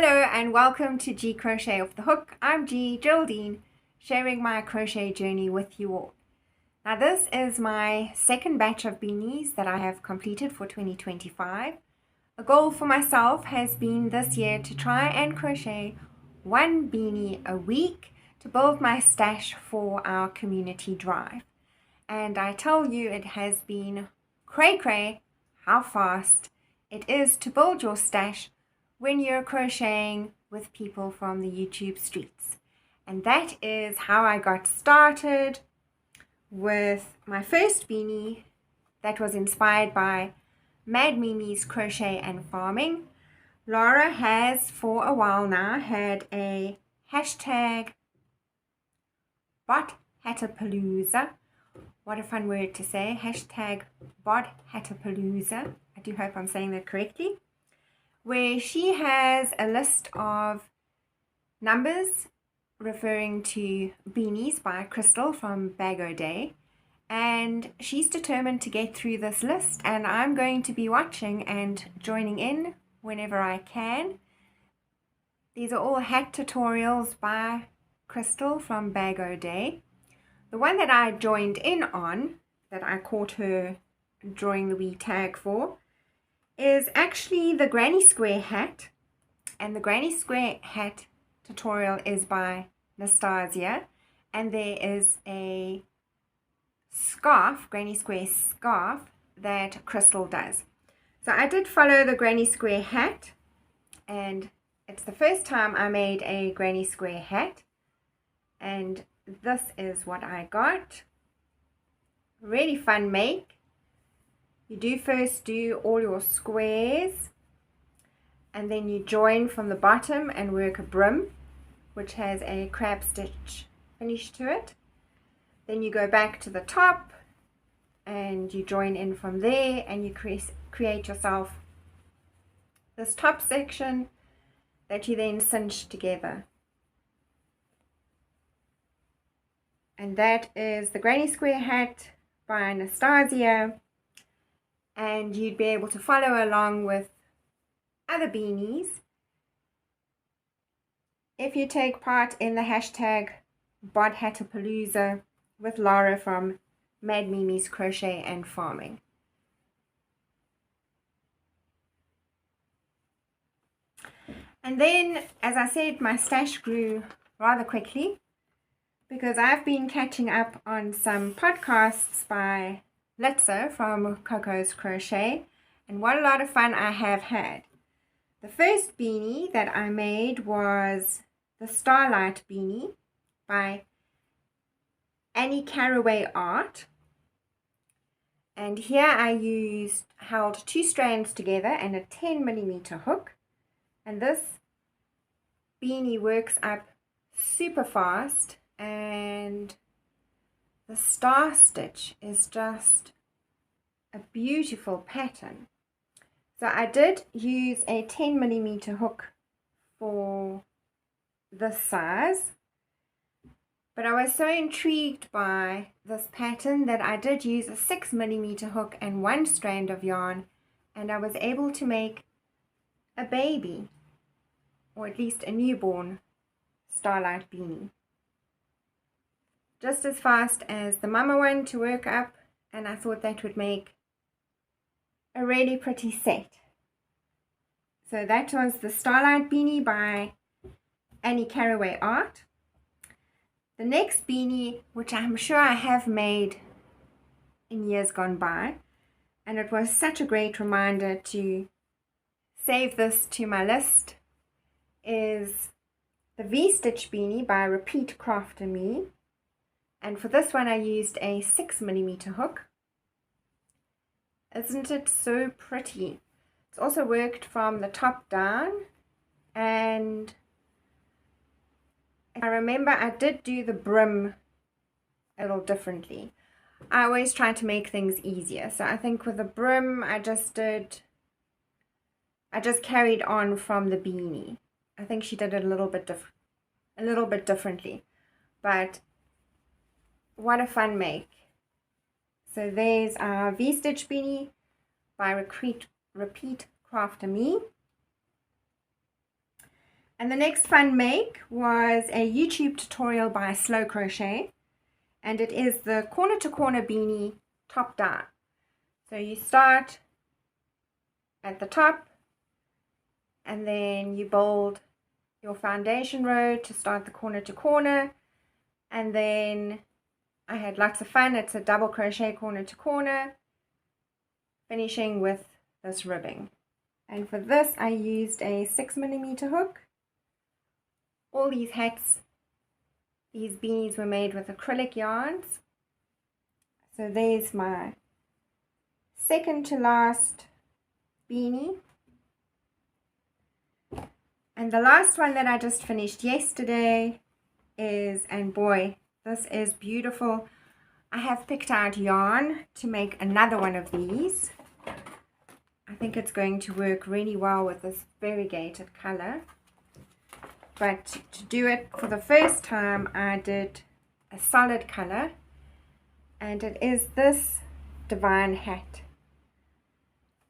Hello and welcome to G Crochet Off the Hook. I'm G Geraldine, sharing my crochet journey with you all. Now this is my second batch of beanies that I have completed for 2025. A goal for myself has been this year to try and crochet one beanie a week to build my stash for our community drive. And I tell you, it has been cray how fast it is to build your stash when you're crocheting with people from the YouTube streets. And that is how I got started with my first beanie that was inspired by Mad Mimi's Crochet and Farming. Laura has for a while now had a hashtag BotHatapalooza. What a fun word to say, hashtag BotHatapalooza. I do hope I'm saying that correctly. Where she has a list of numbers referring to beanies by Crystal from Bag O' Day, and she's determined to get through this list, and I'm going to be watching and joining in whenever I can. These are all hat tutorials by Crystal from Bag O' Day. The one that I joined in on, that I caught her drawing the wee tag for, is actually the granny square hat, and the granny square hat tutorial is by Naztazia, and there is a scarf, granny square scarf, that Crystal does. So I did follow the granny square hat, and it's the first time I made a granny square hat, and this is what I got. Really fun make. You do first do all your squares, and then you join from the bottom and work a brim, which has a crab stitch finish to it. Then you go back to the top and you join in from there, and you create yourself this top section that you then cinch together. And that is the granny square hat by Naztazia. And you'd be able to follow along with other beanies if you take part in the hashtag BotHatapalooza with Laura from Mad Mimi's Crochet and Farming. And then, as I said, my stash grew rather quickly because I've been catching up on some podcasts by Litza from Coco's Crochet, and what a lot of fun I have had. The first beanie that I made was the Starlight Beanie by Annie Caraway Art, and here I held two strands together and a 10mm hook, and this beanie works up super fast, and the star stitch is just a beautiful pattern. So I did use a 10mm hook for this size, but I was so intrigued by this pattern that I did use a 6mm hook and one strand of yarn, and I was able to make a baby, or at least a newborn, Starlight Beanie. Just as fast as the mama one to work up, and I thought that would make a really pretty set. So that was the Starlight Beanie by Annie Caraway Art. The next beanie, which I'm sure I have made in years gone by, and it was such a great reminder to save this to my list, is the V-Stitch Beanie by Repeat Crafter Me. And for this one I used a 6mm hook. Isn't it so pretty? It's also worked from the top down, and I remember I did do the brim a little differently. I always try to make things easier, so I think with the brim I just carried on from the beanie. I think she did it a little bit differently, but what a fun make. So there's our V-Stitch Beanie by Repeat Crafter Me. And the next fun make was a YouTube tutorial by Slow Crochet, and it is the corner to corner beanie top down. So you start at the top and then you build your foundation row to start the corner to corner, and then I had lots of fun. It's a double crochet corner to corner, finishing with this ribbing. And for this I used a 6mm hook. All these hats, these beanies were made with acrylic yarns. So there's my second to last beanie. And the last one that I just finished yesterday is, and boy, this is beautiful. I have picked out yarn to make another one of these. I think it's going to work really well with this variegated color. But to do it for the first time, I did a solid color, and it is this divine hat.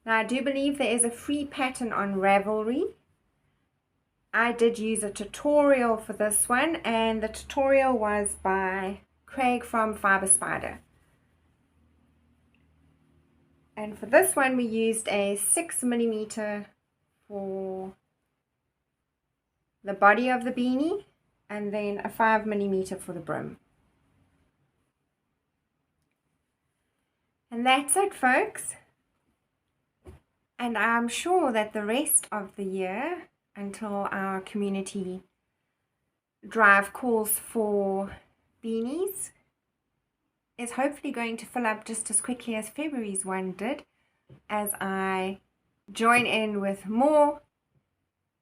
Now I do believe there is a free pattern on Ravelry. I did use a tutorial for this one, and the tutorial was by Craig from Fiber Spider. And for this one we used a 6mm for the body of the beanie, and then a 5mm for the brim. And that's it, folks. And I'm sure that the rest of the year, until our community drive calls for beanies, is hopefully going to fill up just as quickly as February's one did, as I join in with more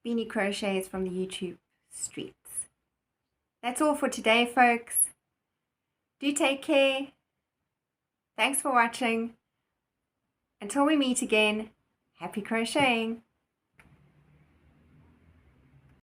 beanie crochets from the YouTube streets. That's all for today, folks. Do take care. Thanks for watching. Until we meet again, happy crocheting.